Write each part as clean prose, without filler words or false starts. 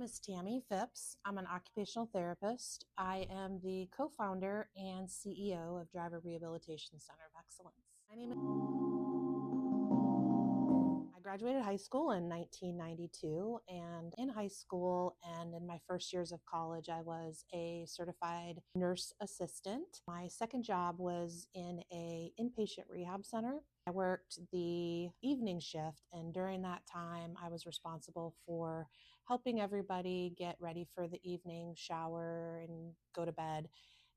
is Tammy Phipps. I'm an occupational therapist. I am the co-founder and CEO of Rehabilitation Center of Excellence. I graduated high school in 1992, and in high school and in my first years of college, I was a certified nurse assistant. My second job was in an inpatient rehab center. I worked the evening shift, and during that time, I was responsible for helping everybody get ready for the evening, shower, and go to bed,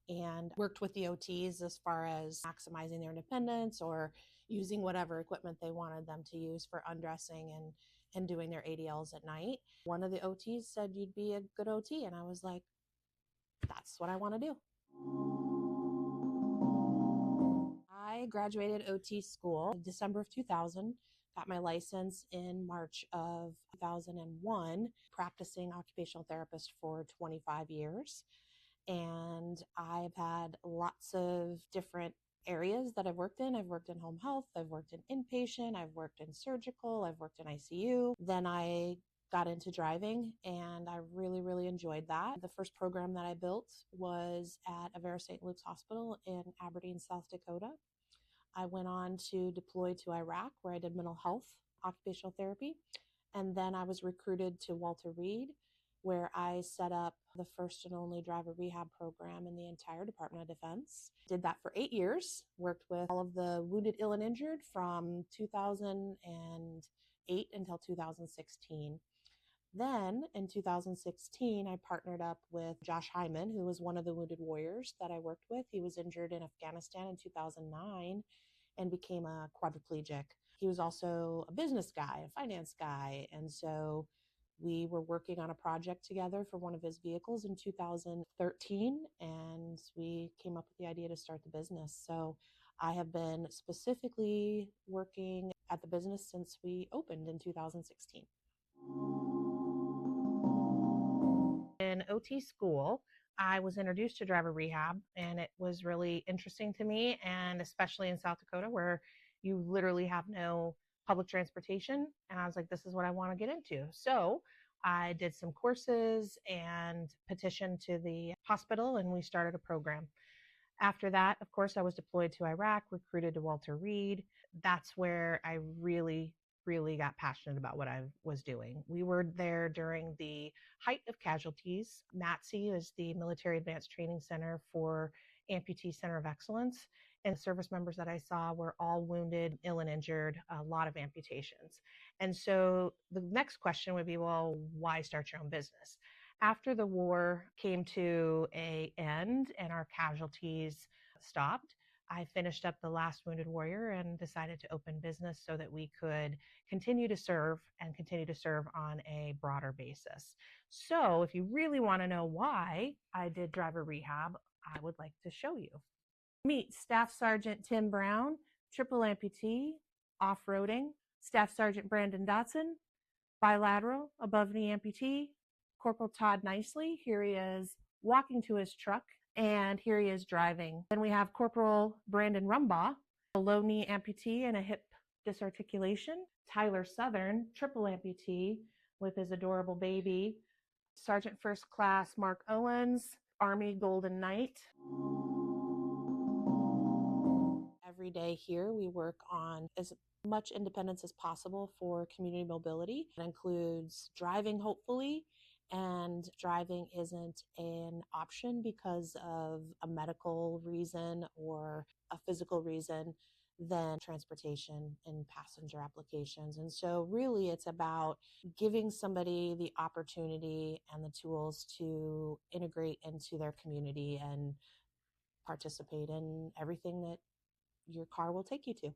and worked with the OTs as far as maximizing their independence or using whatever equipment they wanted them to use for undressing and doing their ADLs at night. One of the OTs said, "You'd be a good OT." And I was like, that's what I want to do. I graduated OT school in December of 2000, got my license in March of 2001, practicing occupational therapist for 25 years. And I've had lots of different areas that I've worked in. I've worked in home health, I've worked in inpatient, I've worked in surgical, I've worked in ICU. Then I got into driving, and I really, really enjoyed that. The first program that I built was at Avera St. Luke's Hospital in Aberdeen, South Dakota. I went on to deploy to Iraq, where I did mental health occupational therapy. And then I was recruited to Walter Reed, where I set up the first and only driver rehab program in the entire Department of Defense. Did that for 8 years, worked with all of the wounded, ill, and injured from 2008 until 2016. Then in 2016, I partnered up with Josh Himan, who was one of the wounded warriors that I worked with. He was injured in Afghanistan in 2009 and became a quadriplegic. He was also a business guy, a finance guy. And so we were working on a project together for one of his vehicles in 2013, and we came up with the idea to start the business. So I have been specifically working at the business since we opened in 2016. In OT school, I was introduced to driver rehab, and it was really interesting to me, and especially in South Dakota, where you literally have no public transportation. And I was like, this is what I want to get into. So I did some courses and petitioned to the hospital, and we started a program. After that, of course, I was deployed to Iraq, recruited to Walter Reed. That's where I really got passionate about what I was doing. We were there during the height of casualties. MATC is the Military Advanced Training Center for Amputee Center of Excellence. And the service members that I saw were all wounded, ill, and injured, a lot of amputations. And so the next question would be, well, why start your own business? After the war came to an end and our casualties stopped, I finished up the last wounded warrior and decided to open business so that we could continue to serve on a broader basis. So if you really want to know why I did driver rehab, I would like to show you. Meet Staff Sergeant Tim Brown, triple amputee, off-roading, Staff Sergeant Brandon Dotson, bilateral, above knee amputee, Corporal Todd Nicely. Here he is walking to his truck, and here he is driving. Then we have Corporal Brandon Rumbaugh, a low knee amputee and a hip disarticulation. Tyler Southern, triple amputee with his adorable baby. Sergeant First Class Mark Owens, Army Golden Knight. Every day here we work on as much independence as possible for community mobility. It includes driving, hopefully, and driving isn't an option because of a medical reason or a physical reason, then transportation and passenger applications. And so really it's about giving somebody the opportunity and the tools to integrate into their community and participate in everything that your car will take you to.